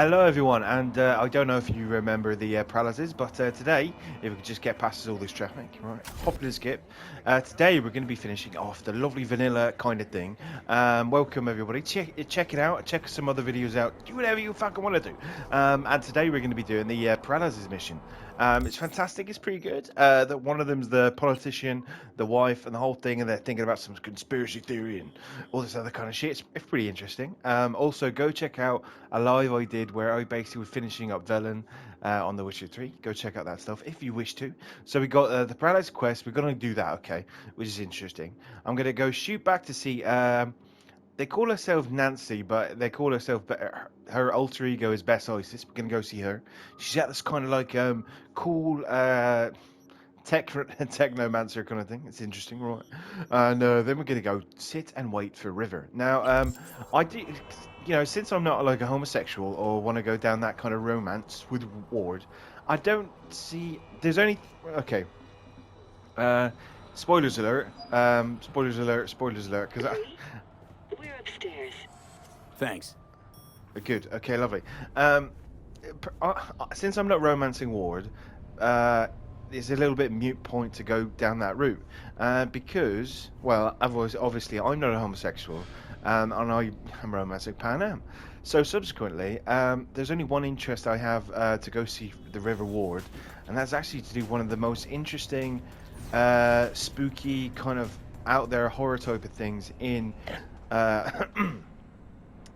Hello, everyone, and I don't know if you remember the paralysis, but today, if we could just get past all this traffic, right? Popular skip. Today, we're going to be finishing off the lovely vanilla kind of thing. Welcome, everybody. Check it out. Check some other videos out. Do whatever you fucking want to do. And today, we're going to be doing the paralysis mission. It's fantastic. It's pretty good. That one of them's the politician, the wife, and the whole thing, and they're thinking about some conspiracy theory and all this other kind of shit. It's pretty interesting. Also, go check out a live I did where I basically was finishing up Velen on The Witcher 3. Go check out that stuff if you wish to. So we got the Paradise Quest. We're going to do that, okay, which is interesting. I'm going to go shoot back to see... they call herself Nancy, but they call herself... Her alter ego is Bess Isis. We're going to go see her. She's at this kind of like cool... technomancer kind of thing. It's interesting, right? And then we're gonna go sit and wait for River. Now, I do, since I'm not like a homosexual or want to go down that kind of romance with Ward, I don't see. There's only okay. Spoilers alert. Spoilers alert. Spoilers alert. Because We're upstairs. Thanks. good. Okay, lovely. Since I'm not romancing Ward, it's a little bit mute point to go down that route because, well, obviously I'm not a homosexual and I am romancing Pan Am. So subsequently, there's only one interest I have to go see the River Ward, and that's actually to do one of the most interesting, spooky, kind of out there horror type of things in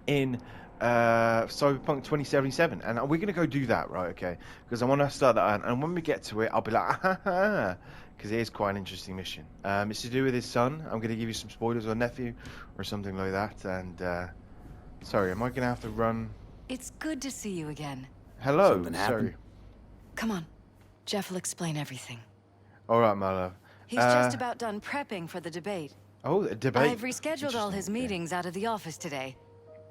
in Cyberpunk 2077, and we're gonna go do that, right? Okay, because I want to start that, and when we get to it, I'll be like, because it is quite an interesting mission. It's to do with his son. I'm gonna give you some spoilers, or nephew, or something like that. And sorry, am I gonna have to run? It's good to see you again. Hello, Something happened? sorry. Come on. Jeff will explain everything. All right, my love. He's just about done prepping for the debate. Oh, a debate. I've rescheduled all his Interesting, okay. meetings out of the office today.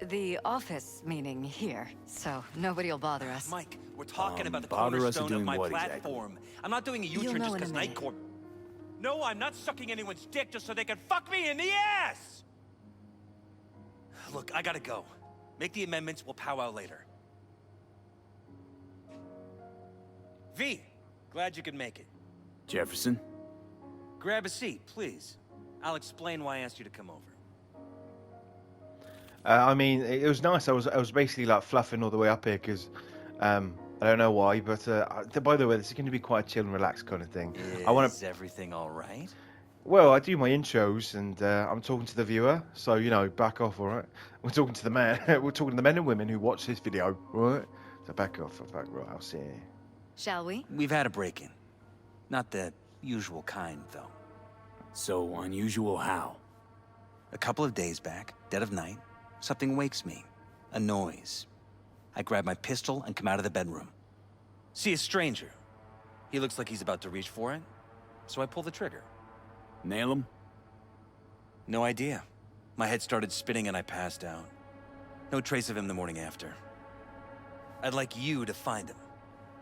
The office meaning here, so nobody will bother us. Mike, we're talking about the bother us cornerstone of doing my what exactly? platform. I'm not doing a You'll U-turn know just in a because minute. Night Corp. No, I'm not sucking anyone's dick just so they can fuck me in the ass! Look, I gotta go. Make the amendments, we'll powwow later. V, glad you could make it. Jefferson? Grab a seat, please. I'll explain why I asked you to come over. I mean, it was nice. I was basically like fluffing all the way up here because I don't know why, but by the way, this is going to be quite a chill and relaxed kind of thing. Is everything all right? Well, I do my intros, and I'm talking to the viewer, so back off, all right? We're talking to the man. We're talking to the men and women who watch this video, right? So back off, back right. I'll see. Shall we? We've had a break-in. Not the usual kind, though. So unusual how? A couple of days back, dead of night, something wakes me. A noise. I grab my pistol and come out of the bedroom. See a stranger. He looks like he's about to reach for it, so I pull the trigger. Nail him? No idea. My head started spinning and I passed out. No trace of him the morning after. I'd like you to find him.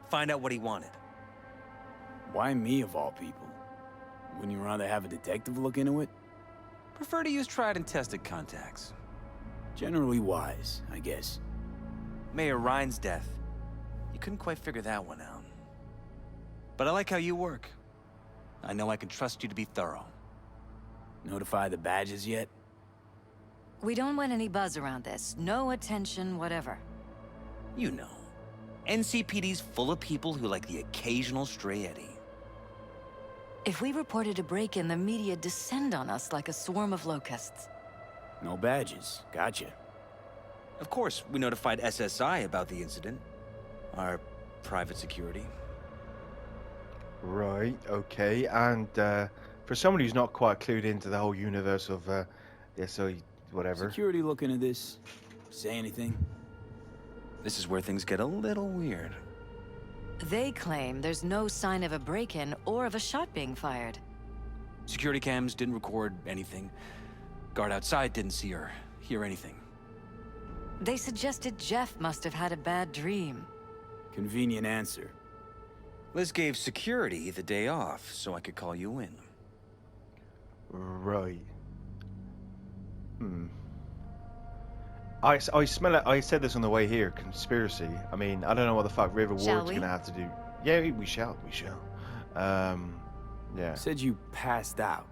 Find out what he wanted. Why me of all people? Wouldn't you rather have a detective look into it? Prefer to use tried and tested contacts. Generally wise, I guess. Mayor Ryan's death. You couldn't quite figure that one out. But I like how you work. I know I can trust you to be thorough. Notify the badges yet? We don't want any buzz around this. No attention, whatever. You know. NCPD's full of people who like the occasional stray Eddie. If we reported a break-in, the media descend on us like a swarm of locusts. No badges. Gotcha. Of course, we notified SSI about the incident. Our private security. Right, okay, and for someone who's not quite clued into the whole universe of the SO, whatever. Security look into this? Say anything? This is where things get a little weird. They claim there's no sign of a break-in or of a shot being fired. Security cams didn't record anything. Guard outside didn't see or hear anything. They suggested Jeff must have had a bad dream. Convenient answer. Liz gave security the day off so I could call you in. Right. I smell it. I said this on the way here. Conspiracy. I mean, I don't know what the fuck River Shall Ward's we? gonna have to do. Yeah, we shall. We shall. Yeah. Said you passed out.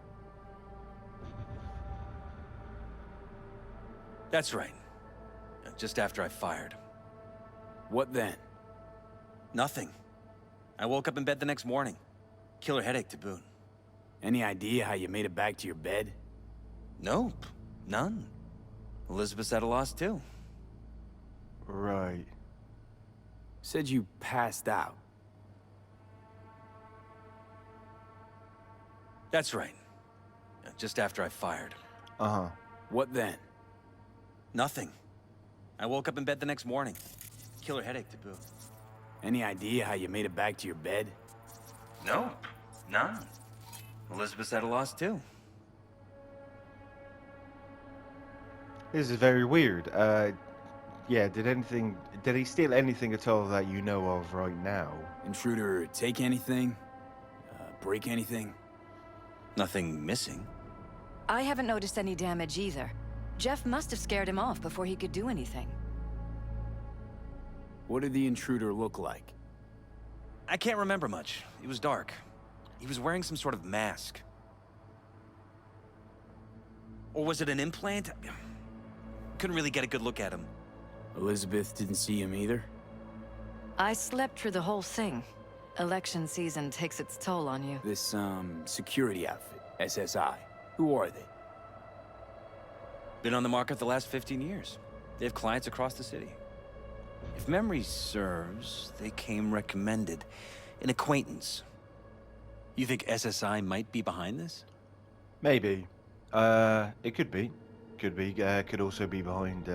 That's right. Just after I fired. What then? Nothing. I woke up in bed the next morning. Killer headache to boot. Any idea how you made it back to your bed? Nope. None. Elizabeth's at a loss too. Right. Said you passed out. That's right. Just after I fired. Uh-huh. What then? Nothing. I woke up in bed the next morning. Killer headache to boot. Any idea how you made it back to your bed? Nope. None. Elizabeth's at a loss too. This is very weird. Yeah, did he steal anything at all that you know of right now? Intruder take anything? Break anything? Nothing missing. I haven't noticed any damage either. Jeff must have scared him off before he could do anything. What did the intruder look like? I can't remember much. It was dark. He was wearing some sort of mask. Or was it an implant? Couldn't really get a good look at him. Elizabeth didn't see him either? I slept through the whole thing. Election season takes its toll on you. This, security outfit, SSI. Who are they? Been on the market the last 15 years. They have clients across the city. If memory serves, they came recommended. An acquaintance. You think SSI might be behind this? Maybe. It could be. Could be. Could also be behind.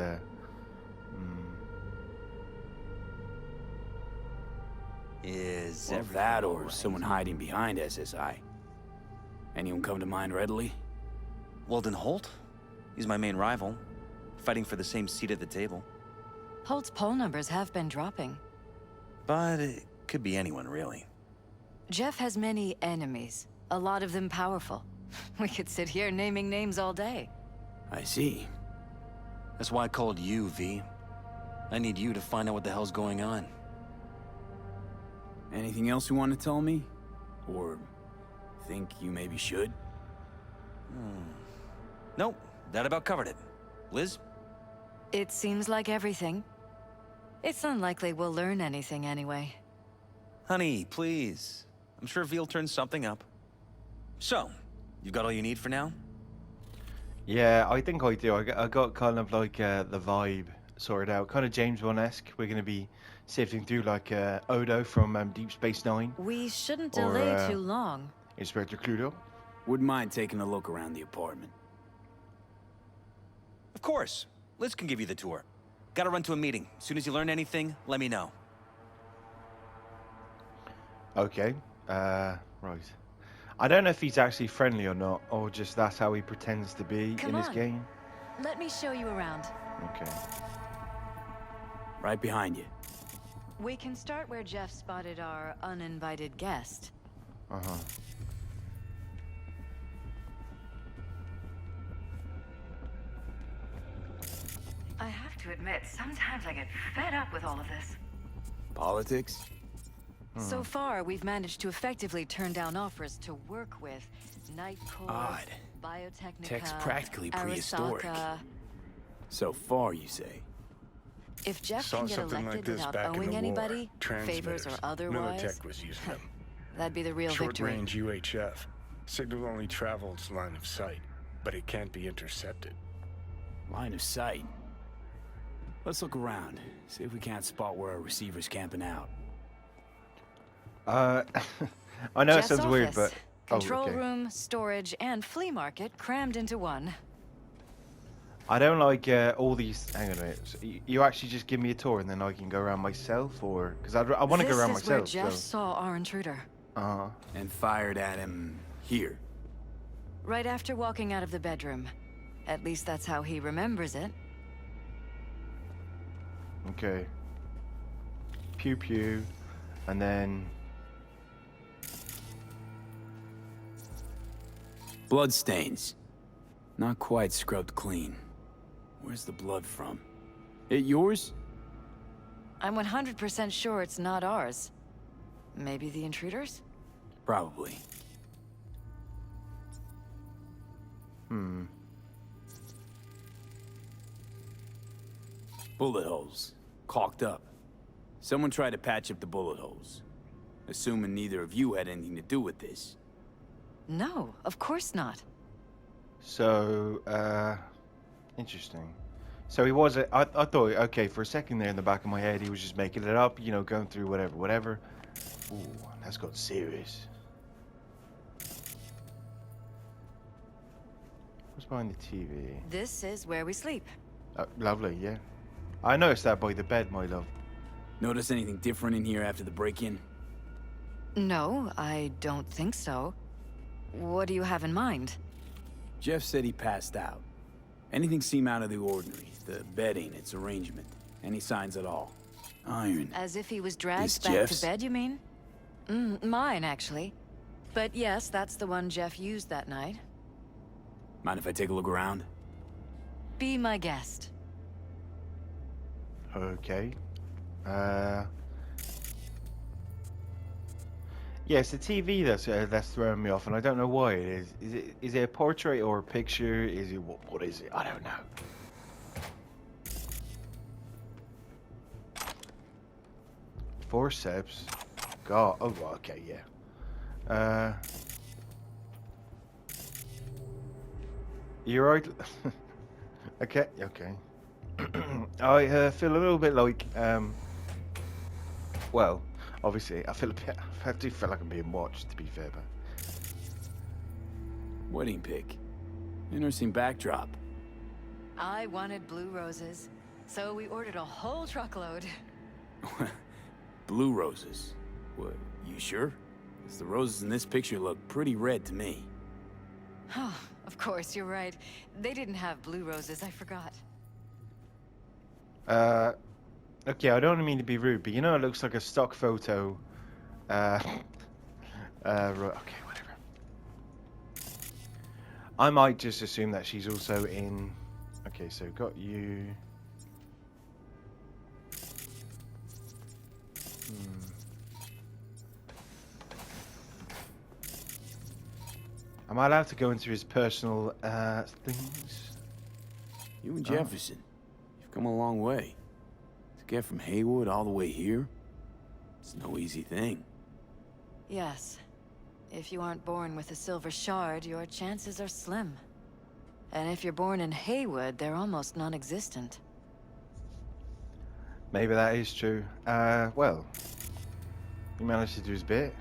Is Well, everything that all or right? someone hiding behind SSI. Anyone come to mind readily? Weldon Holt? He's my main rival. Fighting for the same seat at the table. Holt's poll numbers have been dropping. But it could be anyone, really. Jeff has many enemies, a lot of them powerful. We could sit here naming names all day. I see. That's why I called you, V. I need you to find out what the hell's going on. Anything else you want to tell me? Or think you maybe should? Nope, that about covered it. Liz? It seems like everything. It's unlikely we'll learn anything anyway. Honey, please. I'm sure V'll turn something up. So, you've got all you need for now? Yeah, I think I do. I got kind of like the vibe sorted out, kind of James Bond-esque. We're gonna be sifting through like Odo from Deep Space Nine, We shouldn't Or, delay too long. Inspector Cluedo. Wouldn't mind taking a look around the apartment. Of course. Liz can give you the tour. Gotta run to a meeting. As soon as you learn anything, let me know. Okay. Right. I don't know if he's actually friendly or not, or just that's how he pretends to be Come in his on. game. Let me show you around. Okay. Right behind you. We can start where Jeff spotted our uninvited guest. Uh-huh. I have to admit, sometimes I get fed up with all of this. Politics? So far, we've managed to effectively turn down offers to work with Night Corps, Odd. Biotechnica, Tech's practically prehistoric. Arasaka. So far, you say. If Jeff Saw can get something elected like this without back in owing the anybody, war. favors or Transmitters. otherwise, Militech was using them. that'd be the real victory. Short-range UHF. Signal only travels line of sight, but it can't be intercepted. Line of sight. Let's look around. See if we can't spot where our receiver's camping out. I know Jeff's it sounds weird, office. but Control okay. room, storage, and flea market crammed into one. I don't like all these. Hang on a minute. So you actually just give me a tour and then I can go around myself, or because I want to go around This is where myself. Jeff So. saw our intruder. And fired at him here. Right after walking out of the bedroom. At least that's how he remembers it. Okay. Pew pew, and then Blood stains. Not quite scrubbed clean. Where's the blood from? It yours? I'm 100% sure it's not ours. Maybe the intruders? Probably. Bullet holes. Caulked up. Someone tried to patch up the bullet holes. Assuming neither of you had anything to do with this. No, of course not. So, interesting. So he was, I thought, okay, for a second there in the back of my head, he was just making it up, you know, going through whatever. Ooh, that's got serious. What's behind the TV? This is where we sleep. Lovely, yeah. I noticed that by the bed, my love. Notice anything different in here after the break-in? No, I don't think so. What do you have in mind? Jeff said he passed out. Anything seem out of the ordinary? The bedding, its arrangement. Any signs at all? Iron. As if he was This dragged back Jeff's? to bed, you mean? Mine, actually. But yes, that's the one Jeff used that night. Mind if I take a look around? Be my guest. Okay. Yeah, it's the TV that's throwing me off, and I don't know why it is. Is it a portrait or a picture? Is it what is it? I don't know. Forceps. God. Oh, okay, yeah. You're right. Okay. I feel a little bit like well, obviously, I do feel like I'm being watched, to be fair, but Wedding pic. Interesting backdrop. I wanted blue roses, so we ordered a whole truckload. Blue roses. What, you sure? 'Cause the roses in this picture look pretty red to me. Oh, of course, you're right. They didn't have blue roses, I forgot. okay, I don't mean to be rude, but you know, it looks like a stock photo. Okay, whatever. I might just assume that she's also in. Okay, so got you. Am I allowed to go into his personal things? You and Jefferson. You've come a long way. To get from Haywood all the way here, it's no easy thing. Yes. If you aren't born with a silver shard, your chances are slim. And if you're born in Haywood, they're almost non-existent. Maybe that is true. Well, he managed to do his bit.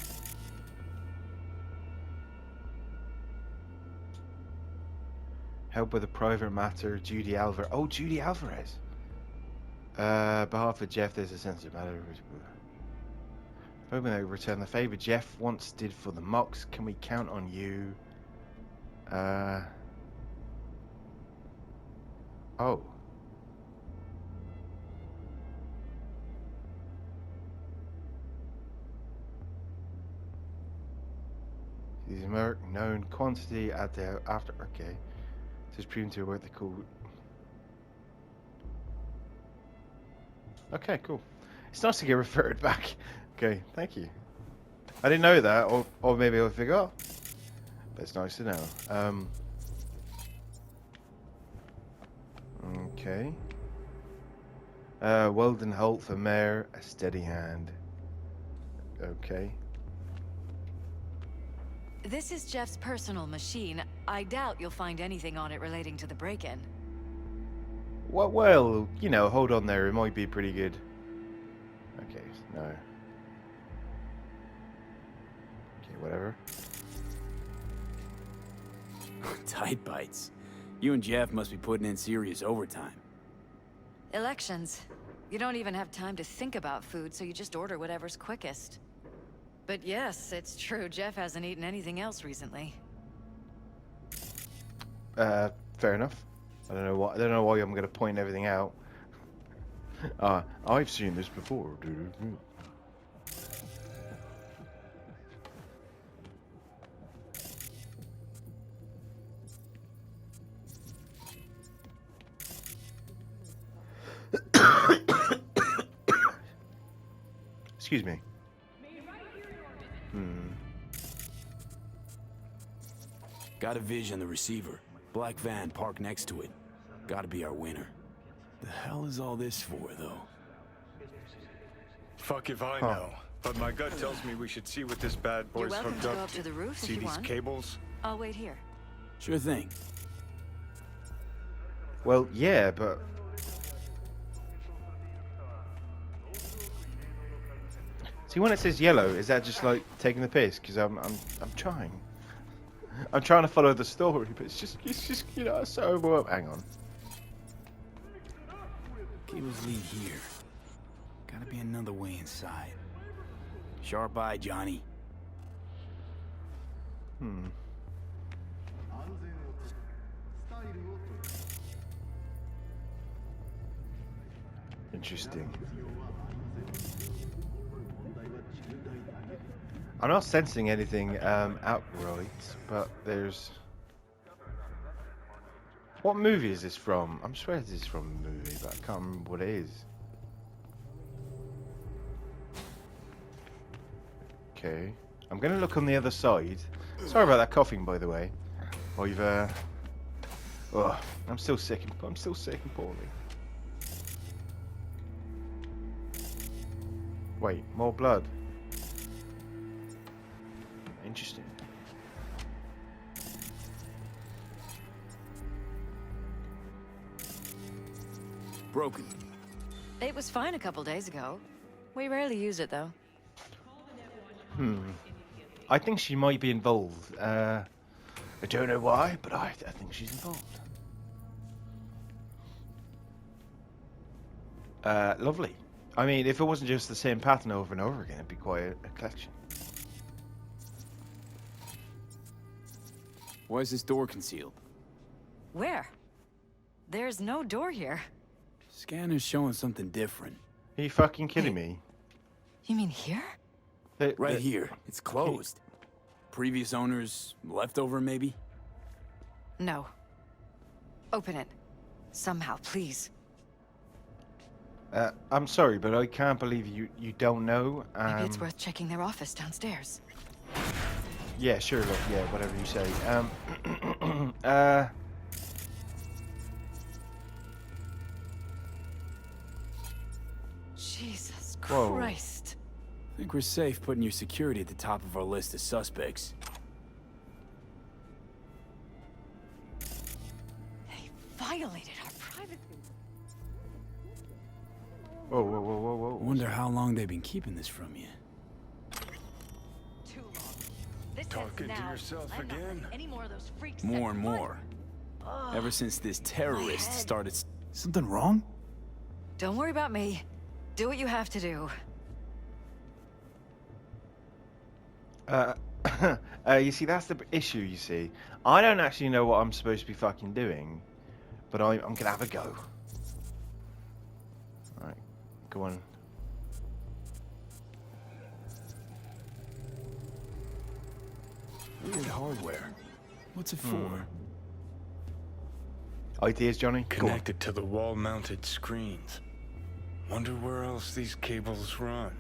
Help with a private matter, Judy Alvarez. Oh, Judy Alvarez. Behalf of Jeff, there's a sensitive matter. Hoping they return the favor Jeff once did for the Mox. Can we count on you? Oh. These known quantity at the after. Okay. Just proven to what they call. Okay, cool. It's nice to get referred back. Okay, thank you. I didn't know that, or maybe I forgot. But it's nice to know. Okay. Weldon Holt for mayor, a steady hand. Okay. This is Jeff's personal machine. I doubt you'll find anything on it relating to the break-in. Well, you know, hold on there. It might be pretty good. Okay, no. Okay, whatever. Tight bites. You and Jeff must be putting in serious overtime. Elections. You don't even have time to think about food, so you just order whatever's quickest. But yes, it's true, Jeff hasn't eaten anything else recently. Fair enough. I don't know why I'm going to point everything out. I've seen this before. Excuse me. Got a vision on the receiver. Black van parked next to it. Gotta be our winner. The hell is all this for, though? Fuck if I know. But my gut tells me we should see what this bad You're boy's welcome hooked to go up up to the roof if See you these want. cables? I'll wait here. Sure thing. Well, yeah, but see, when it says yellow, is that just like taking the piss? Because I'm trying. I'm trying to follow the story, but it's just you know, so overwhelmed. Hang on. Cables lead here. Gotta be another way inside. Sharp eye, Johnny. Interesting. I'm not sensing anything outright, but there's. What movie is this from? I'm sure this is from a movie, but I can't remember what it is. Okay, I'm gonna look on the other side. Sorry about that coughing, by the way. I've oh, I'm still sick and poorly. Wait, more blood. Interesting. Broken. It was fine a couple days ago. We rarely use it, though. I think she might be involved. I don't know why, but I think she's involved. Lovely. I mean, if it wasn't just the same pattern over and over again, it'd be quite a collection. Why is this door concealed? Where? There's no door here. Scanner's showing something different. Are you fucking kidding me? You mean here? Right here. It's closed. Previous owners, leftover maybe? No. Open it. Somehow, please. I'm sorry, but I can't believe you don't know. Maybe it's worth checking their office downstairs. Yeah, sure, look, yeah, whatever you say. Jesus Whoa. Christ. I think we're safe putting your security at the top of our list of suspects. They violated our privacy. Whoa, whoa, whoa, whoa, whoa. Wonder how long they've been keeping this from you. Too long. This Talking ends to now. yourself I'm not again? letting any more of those freaks More set and foot. more. Ugh. Ever since this terrorist head. started... Something wrong? Don't worry about me. Do what you have to do. You see, that's the issue, you see. I don't actually know what I'm supposed to be fucking doing, but I'm gonna have a go. Alright, go on. Weird hardware. What's it for? Ideas, Johnny? Go on. Connected to the wall-mounted screens. Wonder where else these cables run.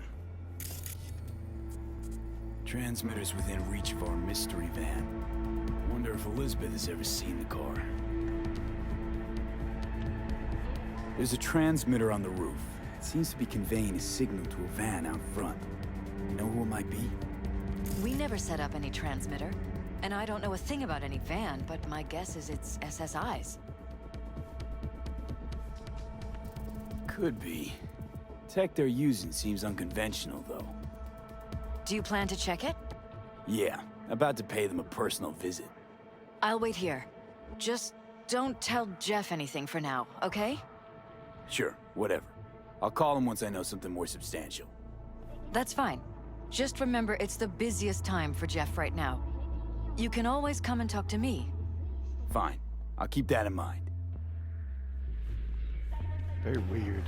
Transmitters within reach of our mystery van. Wonder if Elizabeth has ever seen the car. There's a transmitter on the roof. It seems to be conveying a signal to a van out front. Know who it might be? We never set up any transmitter. And I don't know a thing about any van, but my guess is it's SSI's. Could be. Tech they're using seems unconventional, though. Do you plan to check it? Yeah, about to pay them a personal visit. I'll wait here. Just don't tell Jeff anything for now, okay? Sure, whatever. I'll call him once I know something more substantial. That's fine. Just remember it's the busiest time for Jeff right now. You can always come and talk to me. Fine. I'll keep that in mind. Very weird.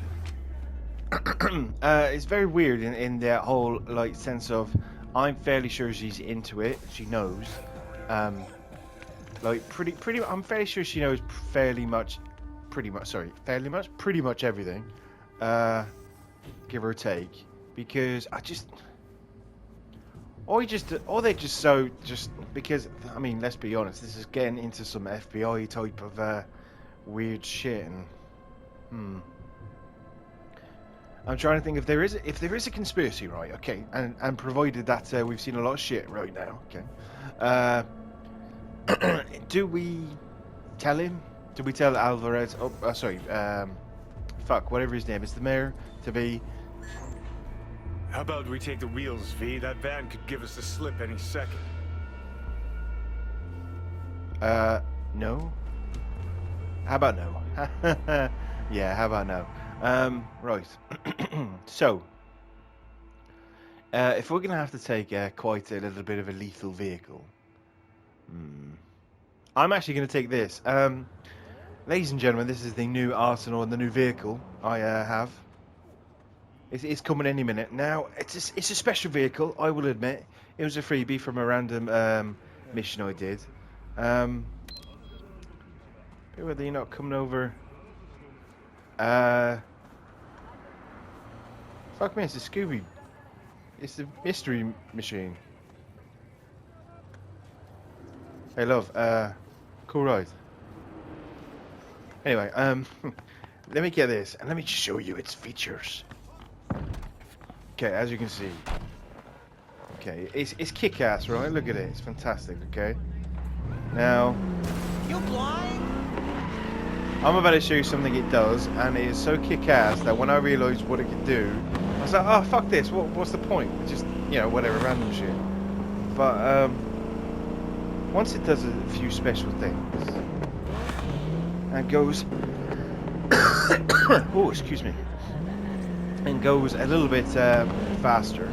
It's very weird in that whole like sense of I'm fairly sure she's into it. She knows. Like pretty. I'm fairly sure she knows pretty much everything. Give or take. because they're just because I mean, let's be honest, this is getting into some FBI type of weird shit, and I'm trying to think if there is a conspiracy, right? Okay, and provided that we've seen a lot of shit right now, okay. Do we tell him? Do we tell Alvarez? Oh, sorry, fuck, whatever his name is, the mayor, to be. How about we take the wheels, V? That van could give us the slip any second. No. How about no? Yeah, how about no? Right. So, if we're gonna have to take quite a little bit of a lethal vehicle, I'm actually gonna take this. Ladies and gentlemen, this is the new arsenal and the new vehicle I have. It's coming any minute. Now, it's a special vehicle, I will admit. It was a freebie from a random mission I did. Whether you're not coming over. Fuck me, it's a Scooby. It's the mystery machine. Hey, love. Cool ride. Anyway, let me get this and let me just show you its features. Okay, as you can see. Okay, it's kick-ass, right? Look at it, it's fantastic. Okay. Now, You blind? I'm about to show you something it does, and it is so kick-ass that when I realised what it could do, I was like, oh, fuck this, what's the point? Just, you know, whatever, random shit. But, once it does a few special things, and goes, oh, excuse me, and goes a little bit faster.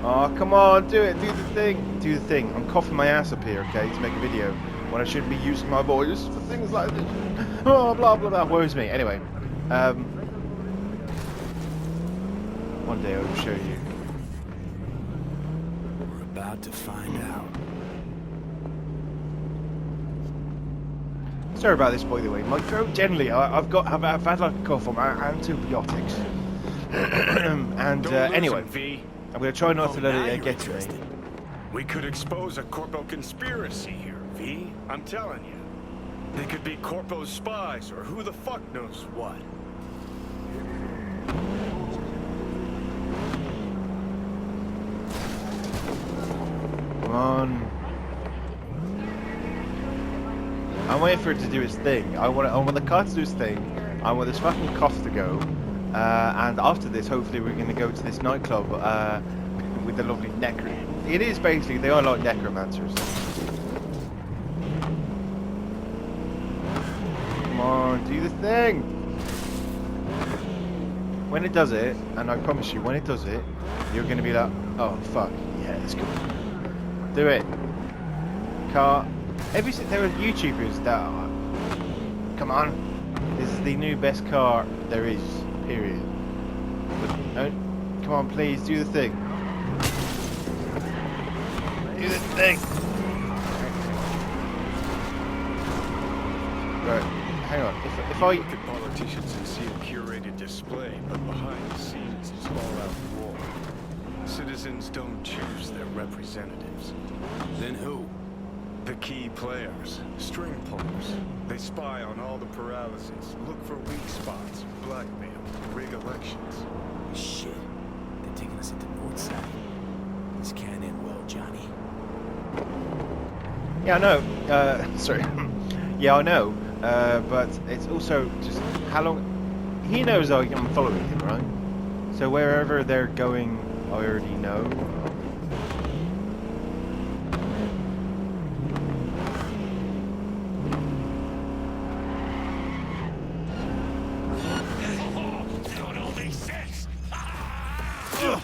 Oh, come on, do it, do the thing. Do the thing. I'm coughing my ass up here, okay, to make a video when I shouldn't be using my voice for things like this. Oh, blah, blah, blah, woes me. Anyway, one day I will show you. We're about to find out. Sorry about this, by the way. My throat generally, I've had like a cough on antibiotics. And anyway, V. I'm gonna try not to let now it you're get to me. interested. We could expose a Corpo conspiracy here, V. I'm telling you. They could be Corpo's spies, or who the fuck knows what. Come on. I'm waiting for it to do its thing. I want the car to do its thing. I want this fucking cough to go. And after this, hopefully, we're going to go to this nightclub with the lovely It is basically, they are like necromancers. Come on, do the thing. When it does it, and I promise you, when it does it, you're going to be like, oh fuck, yeah, let's go. Do it. Car. There are YouTubers that are, come on, this is the new best car there is, period. But, no, come on, please, do the thing. Do the thing. Right, hang on, if I... Look at politicians and see a curated display, but behind the scenes it's all out war. Citizens don't choose their representatives. Then who? The key players, string pullers. They spy on all the paralyses, look for weak spots, blackmail, rig elections. Shit. They're taking us into Northside. This can't end well, Johnny. Yeah, I know. Sorry. Yeah, I know. But it's also just how long... He knows I'm following him, right? So wherever they're going, I already know.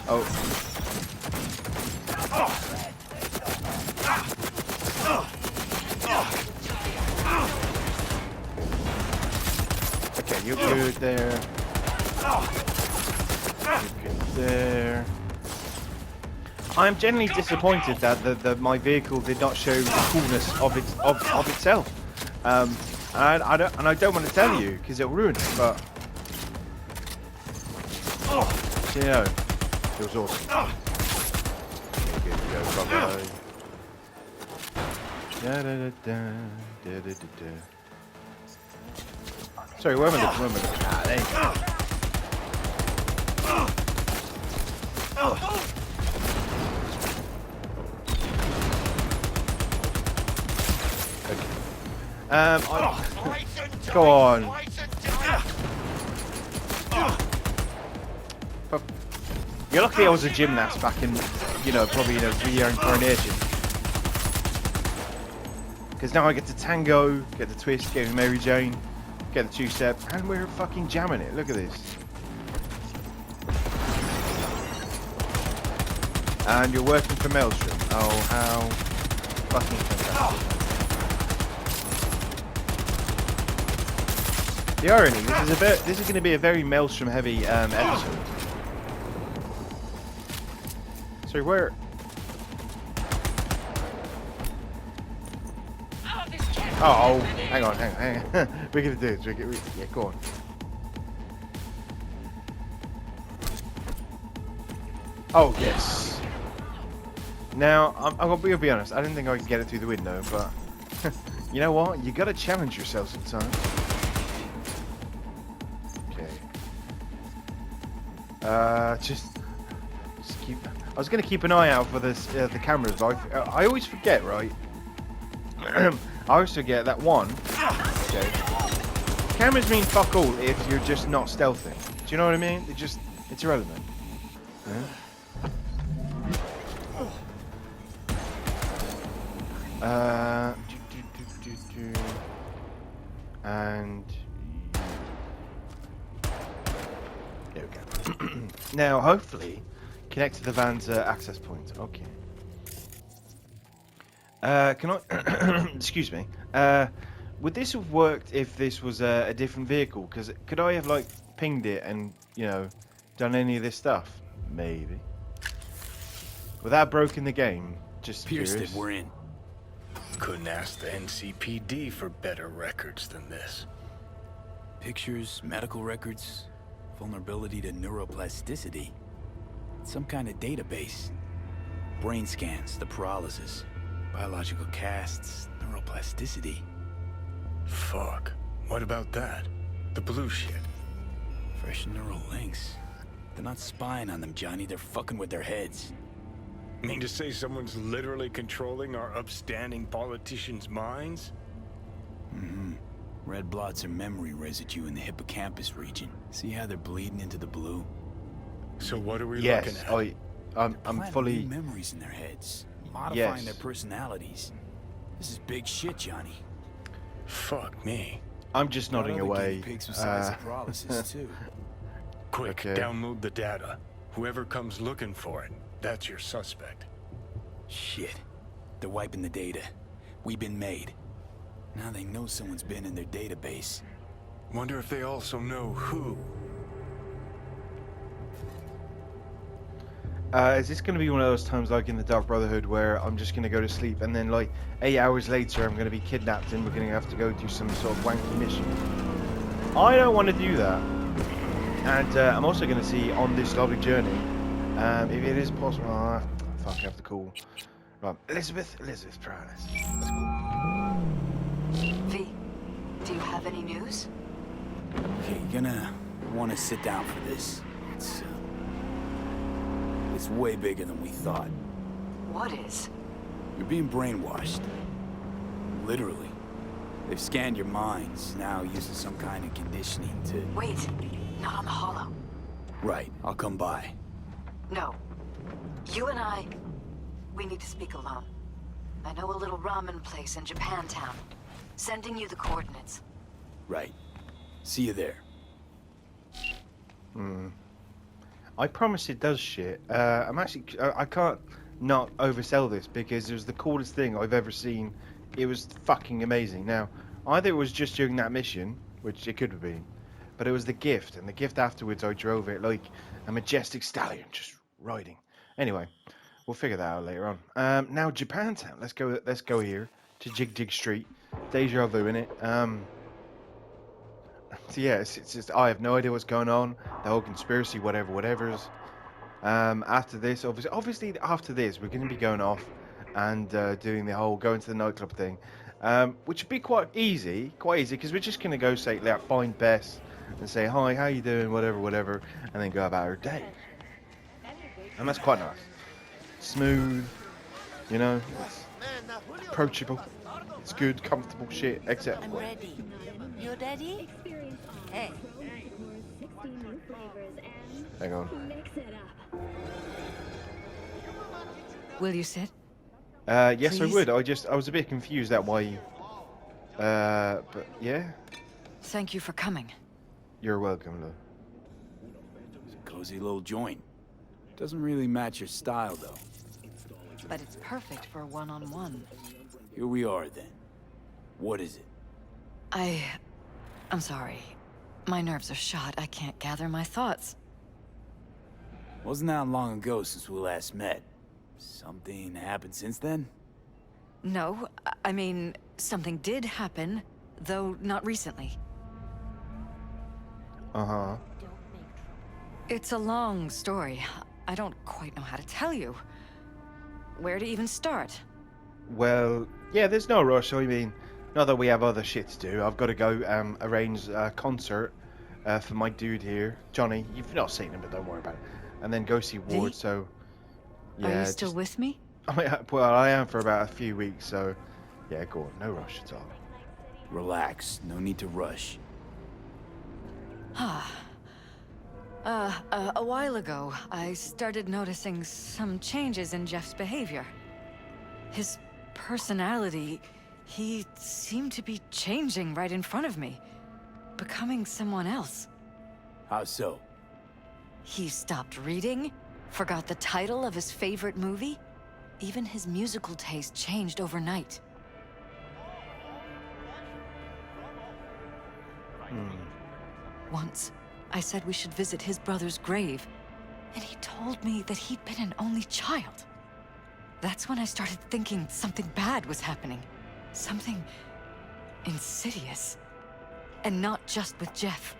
Oh. Okay, you're good there. You're good there. I'm genuinely disappointed that my vehicle did not show the coolness of itself. And I don't want to tell you because it'll ruin it, but So, you know, it was awesome. Good to go, Buffalo. Da-da-da-da, sorry, where am I looking? Ah, there you go. Go on. You're lucky I was a gymnast back in, you know, probably in a reincarnation. Because now I get to tango, get the twist, get the Mary Jane, get the two-step, and we're fucking jamming it. Look at this. And you're working for Maelstrom. Oh, how fucking fantastic. The irony, this is going to be a very Maelstrom heavy episode. So where? Oh, hang on. We're going to do this. Yeah, go on. Oh, yes. Now, I'm going to be honest. I didn't think I could get it through the window, but you know what? You got to challenge yourself sometimes. Just keep. I was gonna keep an eye out for this the cameras, but I always forget, right? I always forget that one. Okay. Cameras mean fuck all if you're just not stealthing. Do you know what I mean? It's irrelevant. And there we go. Now, hopefully, connect to the van's access point. Okay. Can I? Excuse me. Would this have worked if this was a different vehicle? Because could I have like pinged it and done any of this stuff? Maybe. Without broken the game. Just Pierced curious. it. We're in. Couldn't ask the NCPD for better records than this. Pictures, medical records, vulnerability to neuroplasticity. Some kind of database. Brain scans, the paralysis, biological casts, neuroplasticity. Fuck. What about that? The blue shit. Fresh neural links. They're not spying on them, Johnny. They're fucking with their heads. Mean to say someone's literally controlling our upstanding politicians' minds? Mm-hmm. Red blots are memory residue in the hippocampus region. See how they're bleeding into the blue? So what are we Yes, looking at? I'm Planting fully. new memories in their heads, modifying Yes. their personalities. This is big shit, Johnny. Fuck me. I'm just nodding Got other away. guinea pigs besides the paralysis too. Quick, Okay. download the data. Whoever comes looking for it, that's your suspect. Shit. They're wiping the data. We've been made. Now they know someone's been in their database. Wonder if they also know who. Is this going to be one of those times like in the Dark Brotherhood where I'm just going to go to sleep and then like 8 hours later I'm going to be kidnapped and we're going to have to go do some sort of wanky mission? I don't want to do that. And I'm also going to see on this lovely journey, if it is possible. Oh, fuck, I have to call. Right, Elizabeth Prowlis. Let's go. V, do you have any news? Okay, you're gonna want to sit down for this. It's way bigger than we thought. What is? You're being brainwashed. Literally. They've scanned your minds, now using some kind of conditioning to... Wait, not on the Hollow. Right, I'll come by. No. You and I, we need to speak alone. I know a little ramen place in Japantown. Sending you the coordinates. Right. See you there. I promise it does shit. I can't not oversell this because it was the coolest thing I've ever seen. It was fucking amazing. Now, either it was just during that mission, which it could have been, but it was the gift, and the gift afterwards I drove it like a majestic stallion, just riding. Anyway, we'll figure that out later on. Now Japantown. Let's go here to Jig Jig Street. Deja vu in it. So yeah, it's just I have no idea what's going on. The whole conspiracy, whatever's. After this, obviously after this, we're going to be going off and doing the whole going to the nightclub thing, which would be quite easy because we're just going to go say like find Bess and say hi, how you doing, whatever, and then go about our day. And that's quite nice, smooth, you know, it's approachable, it's good, comfortable shit, except. I'm ready. You ready? Hey. Hang on. Will you sit? Yes, I Please? would. I was a bit confused at why you. But yeah, Thank you for coming. you're welcome, love. It's a cozy little joint. Doesn't really match your style, though. But it's perfect for a one-on-one. Here we are, then. What is it? I'm sorry. My nerves are shot. I can't gather my thoughts. Wasn't that long ago since we last met. Something happened since then? No, I mean, something did happen, though not recently. Uh-huh. It's a long story. I don't quite know how to tell you. Where to even start? Well, yeah, there's no rush. I mean, not that we have other shit to do. I've got to go arrange a concert for my dude here, Johnny. You've not seen him, but don't worry about it. And then go see Ward. V? So, yeah. Are you still with me? Well, I am for about a few weeks. So, yeah, go on. No rush at all. Relax. No need to rush. A while ago, I started noticing some changes in Jeff's behavior. His personality, he seemed to be changing right in front of me, becoming someone else. How so? He stopped reading, forgot the title of his favorite movie. Even his musical taste changed overnight. Once, I said we should visit his brother's grave, and he told me that he'd been an only child. That's when I started thinking something bad was happening. Something insidious. And not just with Jeff.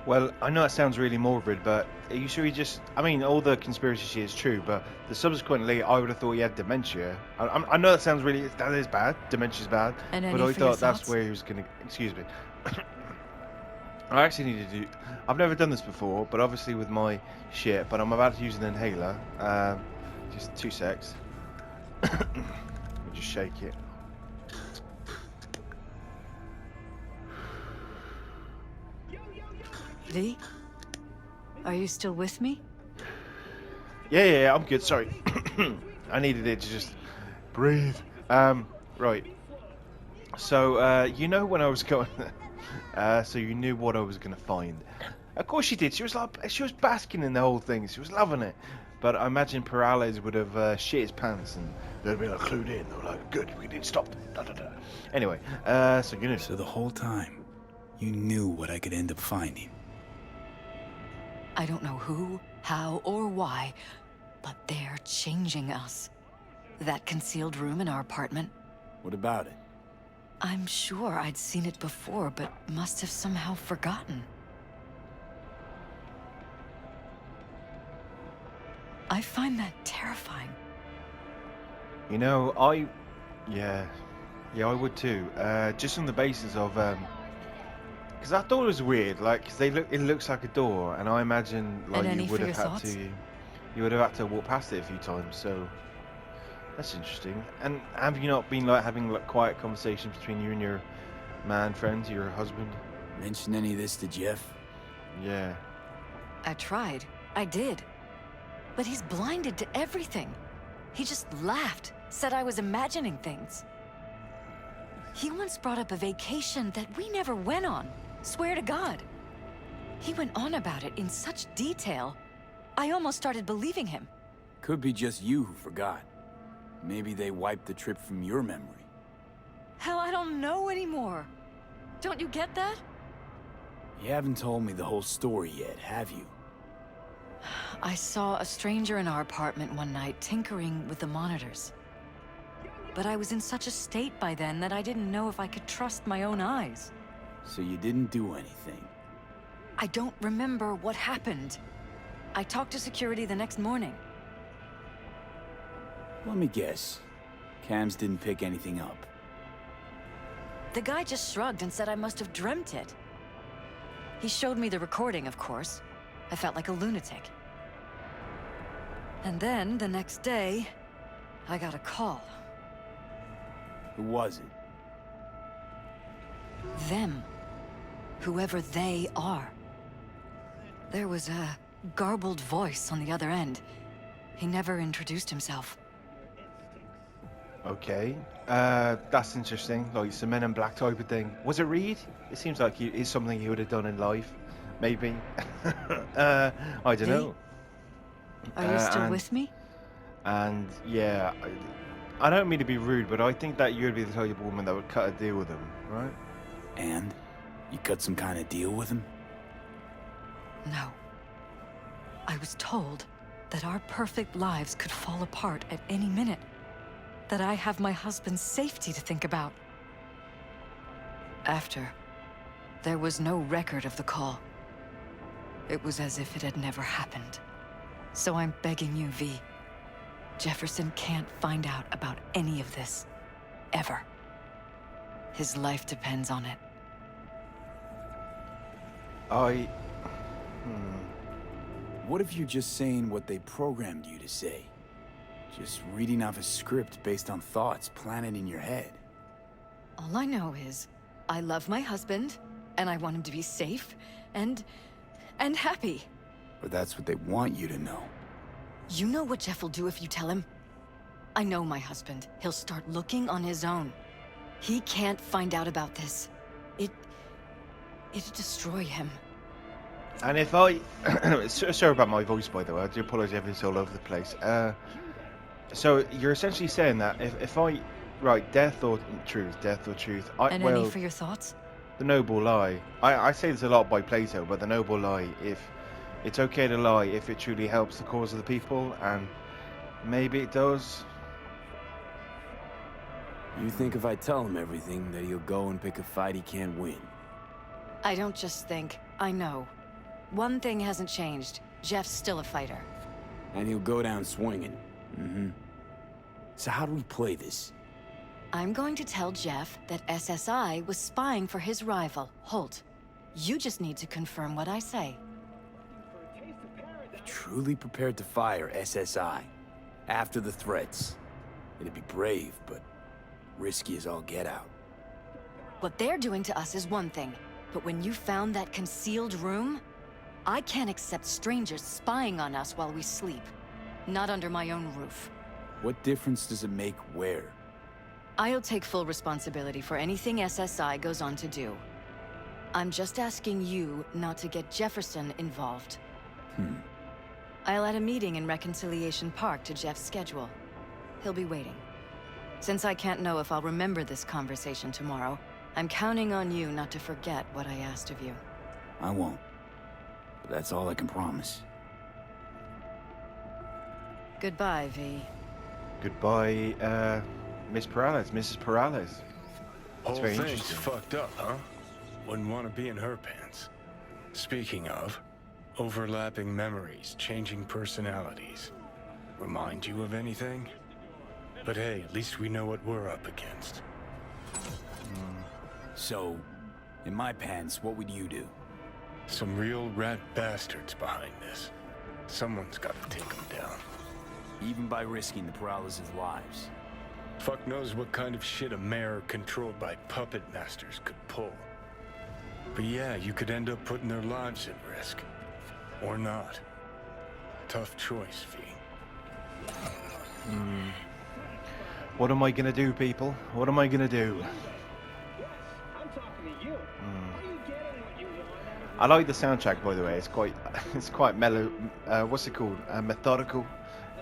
Well, I know it sounds really morbid, but are you sure he just... I mean, all the conspiracy shit is true, but subsequently, I would have thought he had dementia. I know that sounds really... That is bad. Dementia's bad. And but any I for your thought that's thoughts? where he was going to... Excuse me. I actually need to do... I've never done this before, but obviously with my shit, but I'm about to use an inhaler. Just 2 secs. Let me just shake it. V? Are you still with me? Yeah, I'm good. Sorry. I needed it to just breathe. Right. So, you know when I was going... so you knew what I was going to find. Of course she did. She was basking in the whole thing. She was loving it. But I imagine Perales would have shit his pants and they'd be like clued in. They were like, good, we didn't stop them. Da, da, da. Anyway, so you know... So the whole time, you knew what I could end up finding. I don't know who, how, or why, but they're changing us. That concealed room in our apartment, What about it? I'm sure I'd seen it before, but must have somehow forgotten. I find that terrifying. You know, Yeah, I would too. Just on the basis of... Because I thought it was weird, like, 'cause it looks like a door, and I imagine, like, any you would for have your had thoughts? to... You would have had to walk past it a few times, so... That's interesting. And have you not been, like, having, like, quiet conversations between you and your man friend, your husband? Mention any of this to Jeff? Yeah. I tried. I did. But he's blinded to everything. He just laughed, said I was imagining things. He once brought up a vacation that we never went on. Swear to God. He went on about it in such detail. I almost started believing him. Could be just you who forgot. Maybe they wiped the trip from your memory. Hell, I don't know anymore. Don't you get that? You haven't told me the whole story yet, have you? I saw a stranger in our apartment one night tinkering with the monitors. But I was in such a state by then that I didn't know if I could trust my own eyes. So you didn't do anything. I don't remember what happened. I talked to security the next morning. Let me guess. Cams didn't pick anything up. The guy just shrugged and said I must have dreamt it. He showed me the recording, of course. I felt like a lunatic. And then, the next day, I got a call. Who was it? Them. Whoever they are. There was a garbled voice on the other end. He never introduced himself. Okay. That's interesting. Like some Men in Black type of thing. Was it Reed? It seems like it's something he would have done in life. Maybe. I don't know. Are you still with me? And yeah, I don't mean to be rude, but I think that you'd be the type of woman that would cut a deal with him, right? And? You cut some kind of deal with him? No. I was told that our perfect lives could fall apart at any minute. That I have my husband's safety to think about. After, there was no record of the call. It was as if it had never happened. So I'm begging you, V. Jefferson can't find out about any of this. Ever. His life depends on it. What if you're just saying what they programmed you to say? Just reading off a script based on thoughts planted in your head. All I know is, I love my husband, and I want him to be safe, and happy. Or that's what they want you to know. You know what Jeff will do if you tell him? I know my husband. He'll start looking on his own. He can't find out about this. It'd destroy him. And if I... Sorry about my voice, by the way. I do apologize if it's all over the place. So you're essentially saying that if I... Right, death or truth, death or truth. Any for your thoughts? The noble lie. I say this a lot by Plato, but the noble lie, if it's okay to lie if it truly helps the cause of the people, and maybe it does. You think if I tell him everything, that he'll go and pick a fight he can't win? I don't just think, I know. One thing hasn't changed. Jeff's still a fighter. And he'll go down swinging. Mm-hmm. So how do we play this? I'm going to tell Jeff that SSI was spying for his rival, Holt. You just need to confirm what I say. You're truly prepared to fire SSI after the threats. It'd be brave, but risky as all get out. What they're doing to us is one thing, but when you found that concealed room, I can't accept strangers spying on us while we sleep. Not under my own roof. What difference does it make where? I'll take full responsibility for anything SSI goes on to do. I'm just asking you not to get Jefferson involved. I'll add a meeting in Reconciliation Park to Jeff's schedule. He'll be waiting. Since I can't know if I'll remember this conversation tomorrow, I'm counting on you not to forget what I asked of you. I won't. But that's all I can promise. Goodbye, V. Goodbye, Miss Perales, Mrs. Perales. That's Whole very thing's interesting. fucked up, huh? Wouldn't want to be in her pants. Speaking of, overlapping memories, changing personalities. Remind you of anything? But hey, at least we know what we're up against. So, in my pants, what would you do? Some real rat bastards behind this. Someone's got to take them down. Even by risking the Perales' lives. Fuck knows what kind of shit a mayor controlled by puppet masters could pull. But yeah, you could end up putting their lives at risk. Or not. Tough choice, V. What am I gonna do, people? What am I gonna do? I like the soundtrack, by the way. It's quite mellow. What's it called? Methodical,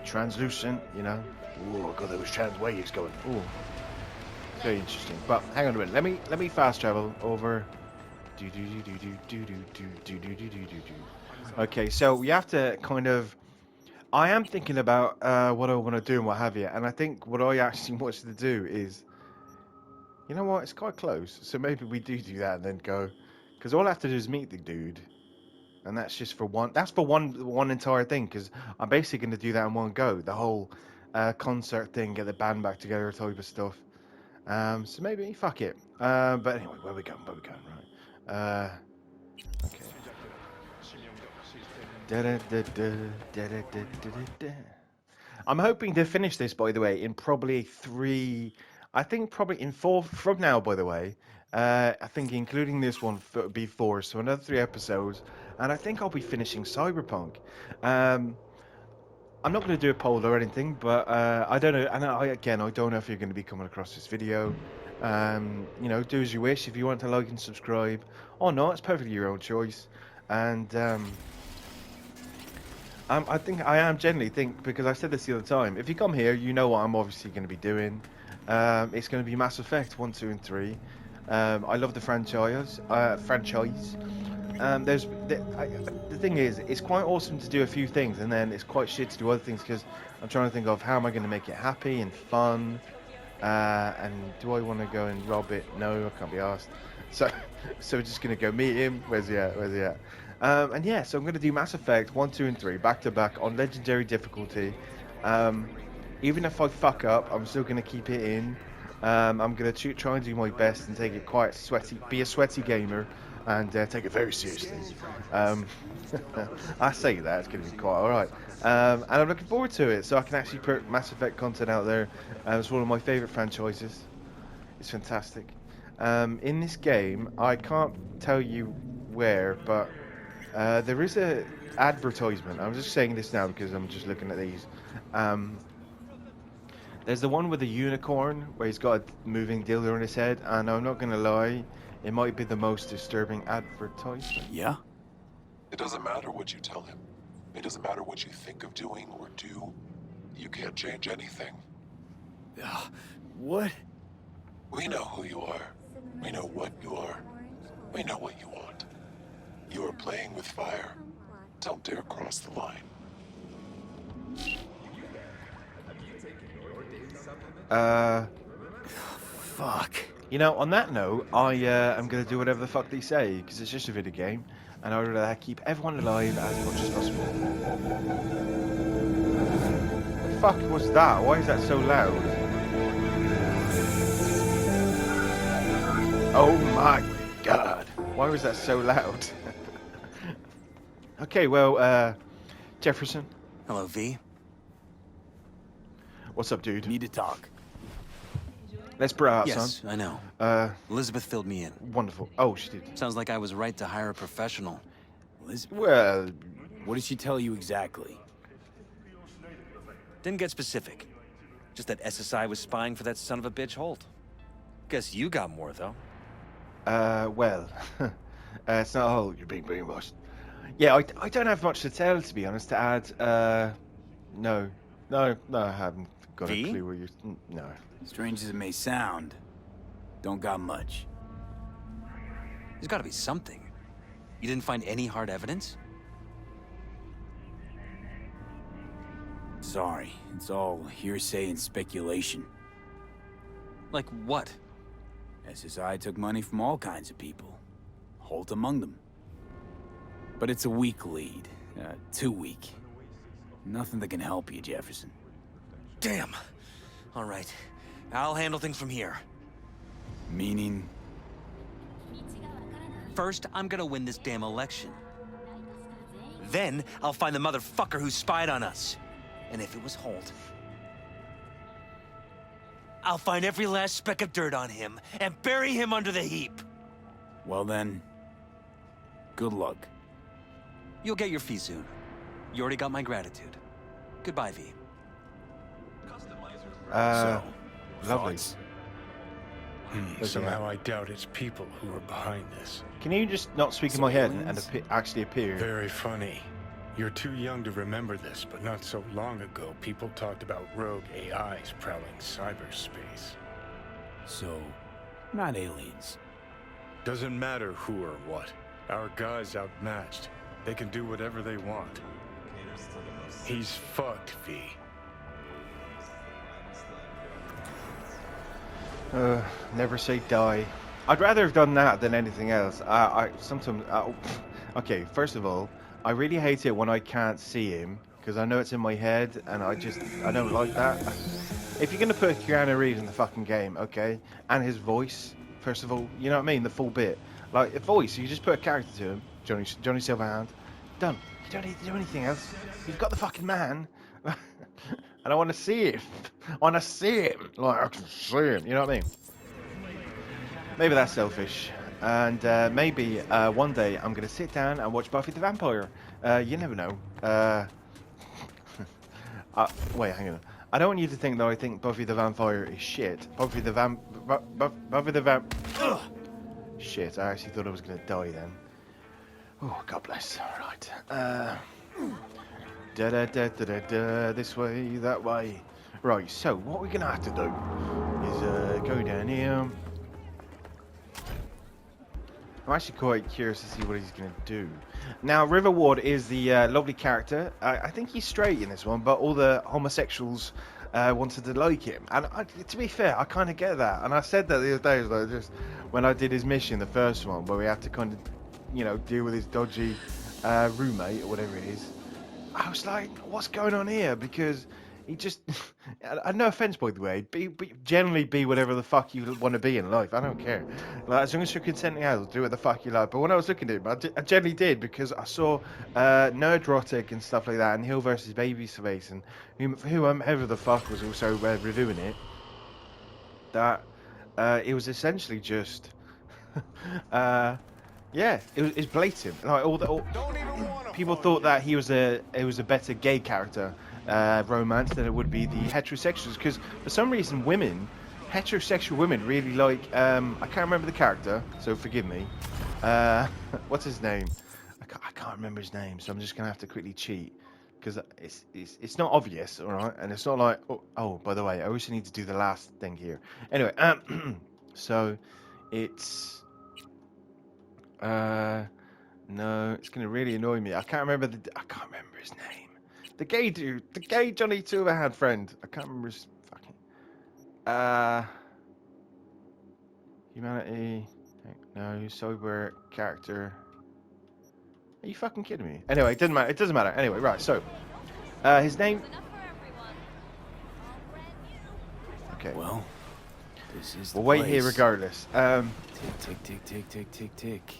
translucent. You know. Ooh, I got those trans waves going. Ooh, very interesting. But hang on a minute. Let me fast travel over. Okay, so we have to kind of. I am thinking about what I want to do and what have you, and I think what I actually want to do is You know what? It's quite close. So maybe we do that and then go, because all I have to do is meet the dude, and that's just for one. That's for one entire thing. Because I'm basically going to do that in one go. The whole concert thing, get the band back together, type of stuff. So maybe fuck it. But anyway, where we going? Where we going? Right. Okay. Da-da-da-da, da-da-da-da-da-da. I'm hoping to finish this, by the way, in probably three. I think probably in four from now. By the way, I think including this one would be four, so another 3 episodes, and I think I'll be finishing Cyberpunk. Um, I'm not going to do a poll or anything, but I don't know. And I don't know if you're going to be coming across this video. You know, do as you wish. If you want to like and subscribe or not, it's perfectly your own choice. And I think I am generally think, because I said this the other time, if you come here, you know what I'm obviously going to be doing. It's going to be Mass Effect 1, 2, and 3. I love the franchise. The thing is, it's quite awesome to do a few things, and then it's quite shit to do other things, because I'm trying to think of how am I going to make it happy and fun. And do I want to go and rob it? No, I can't be asked. So we're just going to go meet him. Where's he at? And yeah, so I'm going to do Mass Effect 1, 2, and 3 back to back on legendary difficulty. Even if I fuck up, I'm still going to keep it in. I'm going to try and do my best and take it quite sweaty, be a sweaty gamer, and take it very seriously. I say that, it's going to be quite alright. And I'm looking forward to it, so I can actually put Mass Effect content out there. It's one of my favourite franchises. It's fantastic. In this game, I can't tell you where, but there is a advertisement. I'm just saying this now because I'm just looking at these. There's the one with the unicorn where he's got a moving dildo on his head, and I'm not gonna lie, it might be the most disturbing advertisement. Yeah? It doesn't matter what you tell him. It doesn't matter what you think of doing or do. You can't change anything. What? We know who you are. We know what you are. We know what you want. You are playing with fire. Don't dare cross the line. Fuck. You know, on that note, I'm gonna do whatever the fuck they say, because it's just a video game, and I'd rather keep everyone alive as much as possible. The fuck was that? Why is that so loud? Oh my god! Why was that so loud? Okay, well, Jefferson. Hello, V. What's up, dude? Need to talk. Let's bro out, Yes, son. I know. Elizabeth filled me in. Wonderful. Oh, she did. Sounds like I was right to hire a professional. Elizabeth, Well, what did she tell you exactly? Didn't get specific. Just that SSI was spying for that son of a bitch Holt. Guess you got more, though. well, it's not a whole. You're being brainwashed. Yeah, I don't have much to tell, to be honest, to add. No, I haven't got V? a clue where you're. No. Strange as it may sound, don't got much. There's gotta be something. You didn't find any hard evidence? Sorry, it's all hearsay and speculation. Like what? SSI took money from all kinds of people. Holt among them. But it's a weak lead. Too weak. Nothing that can help you, Jefferson. Damn. All right. I'll handle things from here. Meaning? First, I'm gonna win this damn election. Then, I'll find the motherfucker who spied on us. And if it was Holt, I'll find every last speck of dirt on him and bury him under the heap. Well then, good luck. You'll get your fee soon. You already got my gratitude. Goodbye, V. Lovely. Thoughts? Somehow I doubt it's people who are behind this. Can you just not speak in my head and Civilians? actually appear? Very funny. You're too young to remember this, but not so long ago, people talked about rogue AIs prowling cyberspace. So, not aliens. Doesn't matter who or what. Our guy's outmatched. They can do whatever they want. He's fucked, V. Never say die. I'd rather have done that than anything else. I sometimes. Okay, first of all, I really hate it when I can't see him because I know it's in my head, and I don't like that. If you're gonna put Keanu Reeves in the fucking game, okay, and his voice, first of all, you know what I mean, the full bit, like a voice, you just put a character to him, Johnny Silverhand, done. You don't need to do anything else. You've got the fucking man, and I want to see him. I want to see him. Like I can see him. You know what I mean? Maybe that's selfish. And maybe one day I'm going to sit down and watch Buffy the Vampire. You never know. Wait, hang on. I don't want you to think that I think Buffy the Vampire is shit. Buffy the Shit, I actually thought I was going to die then. Oh, God bless. Alright. This way, that way. Right, so what we're going to have to do is go down here. I'm actually quite curious to see what he's going to do. Now, River Ward is the lovely character. I think he's straight in this one, but all the homosexuals wanted to like him. And to be fair, I kind of get that. And I said that the other day, like, just when I did his mission, the first one, where we had to kind of, you know, deal with his dodgy roommate or whatever it is. I was like, what's going on here? Because he just, no offense by the way, generally be whatever the fuck you want to be in life. I don't care. Like, as long as you're consenting adult, do what the fuck you like. But when I was looking at him, I generally did, because I saw Nerdrotic and stuff like that, and Hill versus Babyface, and whoever the fuck was also reviewing it. That it was essentially just, yeah, it's blatant. Like people thought that it was a better gay character. Romance than it would be the heterosexuals, because for some reason heterosexual women really like I can't remember the character, so forgive me. What's his name? I can't remember his name, so I'm just gonna have to quickly cheat, because it's not obvious, all right, and it's not like oh by the way, I also need to do the last thing here. Anyway, so it's no, it's gonna really annoy me. I can't remember his name. The gay dude, the gay Johnny Silverhand friend. I can't remember his fucking. Humanity. No, sober character. Are you fucking kidding me? Anyway, it doesn't matter. It doesn't matter. Anyway, right. So, his name. Okay. Well, this is. We'll wait here regardless. Tick, tick, tick, tick, tick, tick.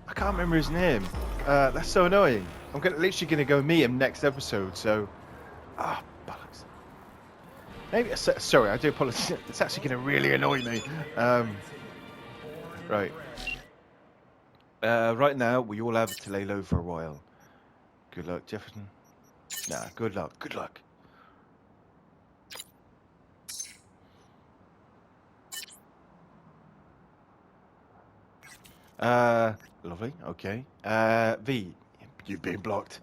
I can't remember his name. That's so annoying. I'm literally gonna go meet him next episode. So, bollocks. Maybe. Sorry, I do apologize. It's actually gonna really annoy me. Right. Right now, we all have to lay low for a while. Good luck, Jefferson. Nah, good luck. Good luck. Lovely. Okay. V, you've been blocked.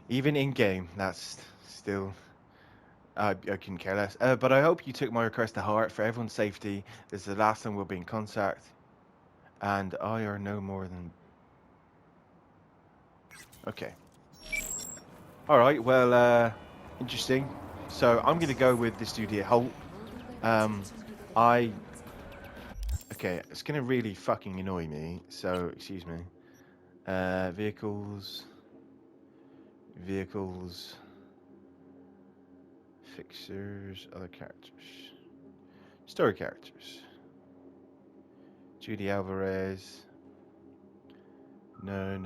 Even in game, that's still. I couldn't care less. But I hope you took my request to heart. For everyone's safety, this is the last time we'll be in contact. And I are no more than. Okay. All right. Well, interesting. So I'm gonna go with this dude here, Holt. Okay, it's gonna really fucking annoy me. So excuse me. Vehicles, fixers, other characters, story characters. Judy Alvarez. No.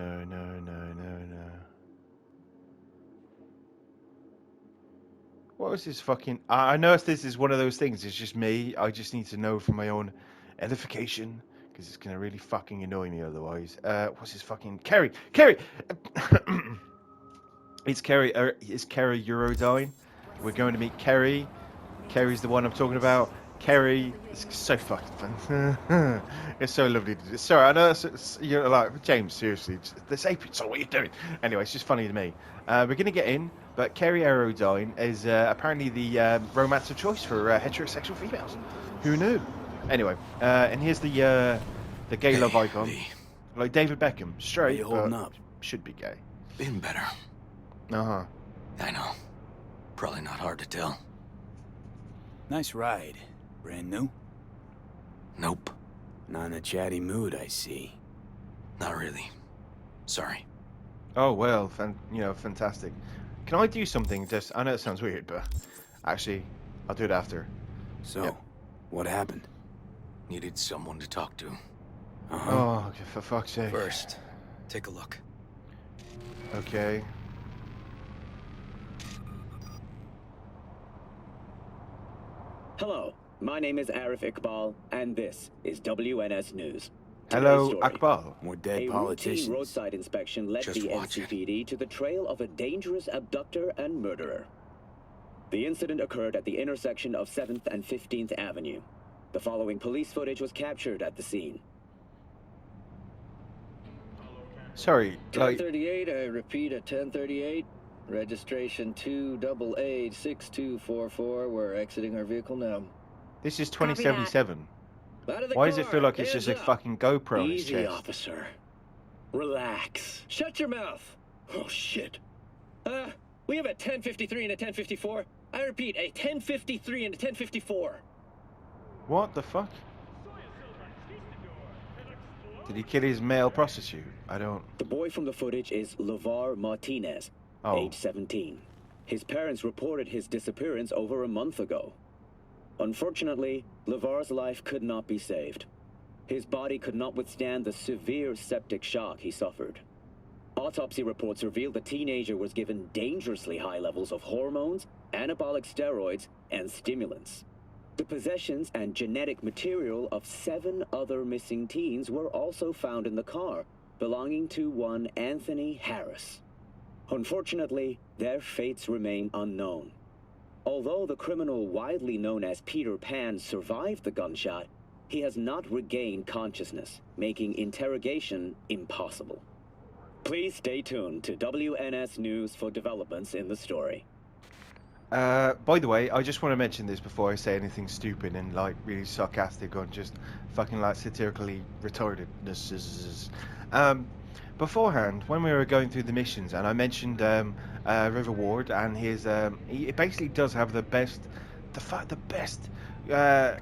What was this fucking? I know if this is one of those things. It's just me. I just need to know for my own edification, because it's gonna really fucking annoy me otherwise. What's his fucking Kerry? It's Kerry. It's Kerry Eurodyne. We're going to meet Kerry. Kerry's the one I'm talking about. Kerry, it's so fucking fun. It's so lovely to do. Sorry, I know you're like, James, seriously, this ape, so what are you doing? Anyway, it's just funny to me. We're going to get in, but Kerry Aerodyne is apparently the romance of choice for heterosexual females. Who knew? Anyway, and here's the gay love icon. Like David Beckham, straight, How you holding up? Should be gay. Been better. Uh-huh. I know. Probably not hard to tell. Nice ride. Brand new? Nope, Not in a chatty mood, I see. not really. Sorry. Oh well, fantastic. Can I do something? Just I know it sounds weird, but actually, I'll do it after. So, Yep. what happened? Needed someone to talk to. Uh-huh. Oh, okay, for fuck's sake. First, take a look. Okay. Hello, my name is Arif Iqbal, and this is WNS News. Hello, Today's story. Akbal. More dead A politicians. routine roadside inspection led Just the watch it. NCPD to the trail of a dangerous abductor and murderer. The incident occurred at the intersection of 7th and 15th Avenue. The following police footage was captured at the scene. Sorry, like 1038, I repeat at 1038. Registration 2886244. We're exiting our vehicle now. this is 2077. Out of the Why does it car, feel like it's hands just a up. fucking GoPro on his Easy, chest? officer. Relax. Shut your mouth. Oh, shit. We have a 1053 and a 1054. I repeat, a 1053 and a 1054. What the fuck? Did he kill his male prostitute? I don't. The boy from the footage is LeVar Martinez, Oh. age 17. His parents reported his disappearance over a month ago. Unfortunately, LeVar's life could not be saved. His body could not withstand the severe septic shock he suffered. Autopsy reports revealed the teenager was given dangerously high levels of hormones, anabolic steroids, and stimulants. The possessions and genetic material of 7 other missing teens were also found in the car, belonging to one Anthony Harris. Unfortunately, their fates remain unknown. Although the criminal widely known as Peter Pan survived the gunshot, he has not regained consciousness, making interrogation impossible. Please stay tuned to WNS News for developments in the story. By the way, I just want to mention this before I say anything stupid and like really sarcastic or just fucking like satirically retardedness. Beforehand, when we were going through the missions, and I mentioned River Ward and his, he basically does have the best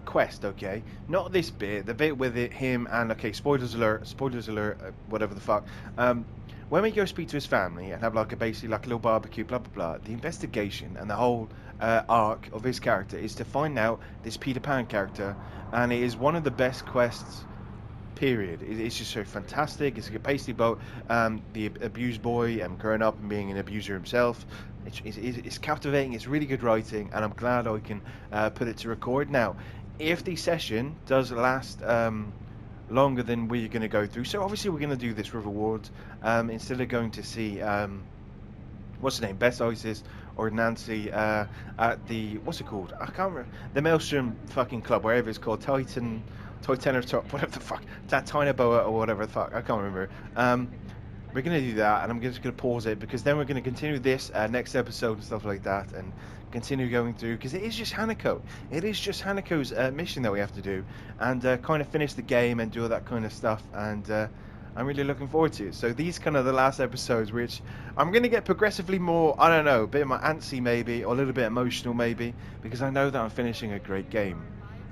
quest. Okay, not this bit, the bit with him and spoilers alert, whatever the fuck. When we go speak to his family and have basically a little barbecue, blah blah blah, the investigation and the whole arc of his character is to find out this Peter Pan character, and it is one of the best quests. Period. It's just so fantastic. It's basically about the abused boy and growing up and being an abuser himself. It's captivating. It's really good writing, and I'm glad I can put it to record now. If the session does last longer than we're going to go through, so obviously we're going to do this River Ward instead of going to see what's her name, Bess Isis or Nancy at the what's it called? I can't remember, the Maelstrom fucking club, wherever it's called, Titanic Top, whatever the fuck, that Tiny Boa or whatever the fuck, I can't remember. We're going to do that, and I'm just going to pause it, because then we're going to continue this next episode and stuff like that, and continue going through, because it is just Hanako. It is just Hanako's mission that we have to do, and kind of finish the game and do all that kind of stuff, and I'm really looking forward to it. So these kind of the last episodes, which I'm going to get progressively more, I don't know, a bit more antsy maybe, or a little bit emotional maybe, because I know that I'm finishing a great game.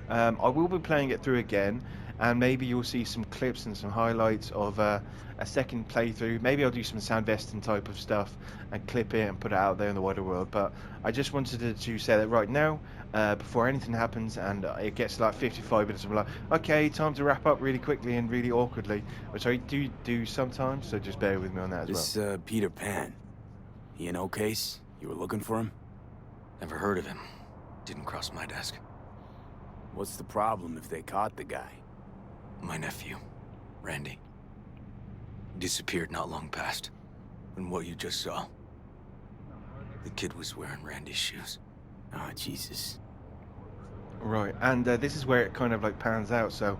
I will be playing it through again, and maybe you'll see some clips and some highlights of a second playthrough. Maybe I'll do some Sandvestin type of stuff and clip it and put it out there in the wider world. But I just wanted to say that right now, before anything happens and it gets like 55 minutes, I'm like, okay, time to wrap up really quickly and really awkwardly, which I do sometimes, so just bear with me on that as well. This, Peter Pan, he an old case? You were looking for him? Never heard of him. Didn't cross my desk. What's the problem if they caught the guy? My nephew, Randy. Disappeared not long past. And what you just saw. The kid was wearing Randy's shoes. Ah, Jesus. Right, and this is where it kind of like pans out, so,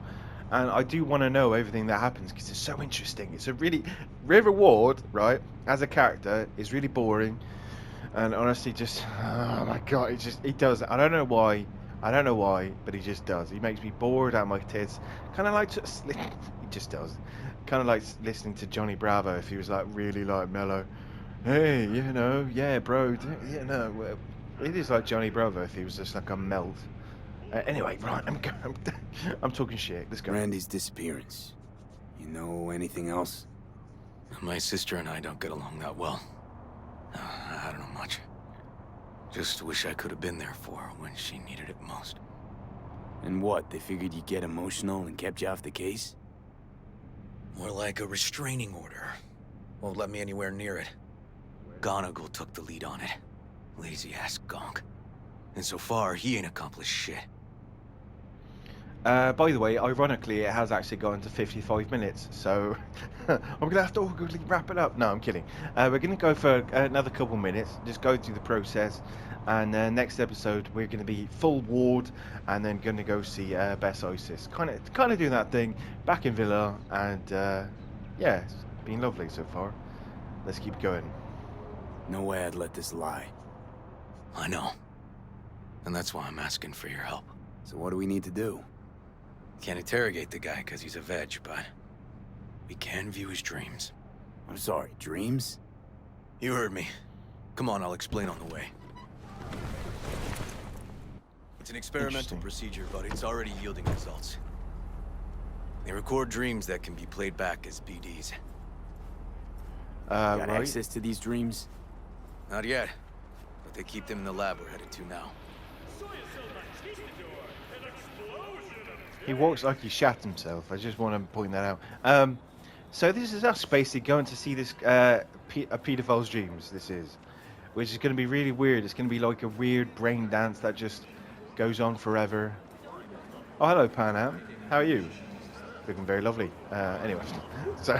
and I do want to know everything that happens, because it's so interesting. It's a really, River Ward, right, as a character, is really boring, and honestly just, oh my god, he does, I don't know why, but he just does. He makes me bored out of my tits, kind of like, he just does, kind of like listening to Johnny Bravo if he was like really like mellow. Hey, yeah bro, it is like Johnny Bravo if he was just like a melt. Anyway, right, I'm talking shit. Let's go. Randy's disappearance. You know anything else? My sister and I don't get along that well. I don't know much. Just wish I could have been there for her when she needed it most. And what, they figured you'd get emotional and kept you off the case? More like a restraining order. Won't let me anywhere near it. Gonagle took the lead on it. Lazy-ass gonk. And so far, he ain't accomplished shit. By the way, ironically, it has actually gone to 55 minutes, so I'm going to have to awkwardly wrap it up. No, I'm kidding. We're going to go for another couple minutes, just go through the process, and next episode we're going to be full ward, and then going to go see Bess Isis. Kind of doing that thing back in Villa, and yeah, it's been lovely so far. Let's keep going. No way I'd let this lie. I know. And that's why I'm asking for your help. So what do we need to do? Can't interrogate the guy because he's a veg, but we can view his dreams. I'm sorry, dreams? You heard me. Come on, I'll explain on the way. It's an experimental procedure, but it's already yielding results. They record dreams that can be played back as BDs. Got access to these dreams? Not yet, but they keep them in the lab we're headed to now. He walks like he shat himself. I just want to point that out. So this is us basically going to see this a pedophile's dreams. This is, which is going to be really weird. It's going to be like a weird brain dance that just goes on forever. Oh, hello, Pan Am. How are you? Looking very lovely. Anyway, so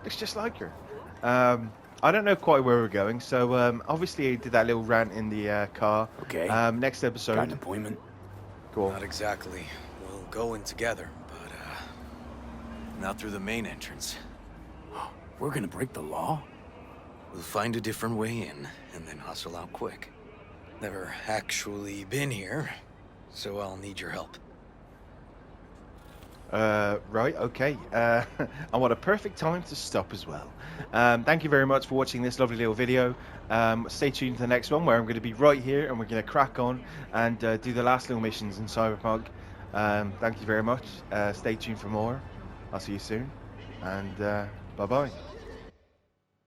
looks just like her. I don't know quite where we're going. So obviously, I did that little rant in the car. Okay. Next episode. Got an appointment? Cool. Not exactly. We'll go in together, but not through the main entrance. We're gonna break the law? We'll find a different way in, and then hustle out quick. Never actually been here, so I'll need your help. Right, okay. And what a perfect time to stop as well. Thank you very much for watching this lovely little video. Stay tuned to the next one where I'm going to be right here and we're going to crack on and do the last little missions in Cyberpunk. Thank you very much. Stay tuned for more. I'll see you soon. And bye-bye.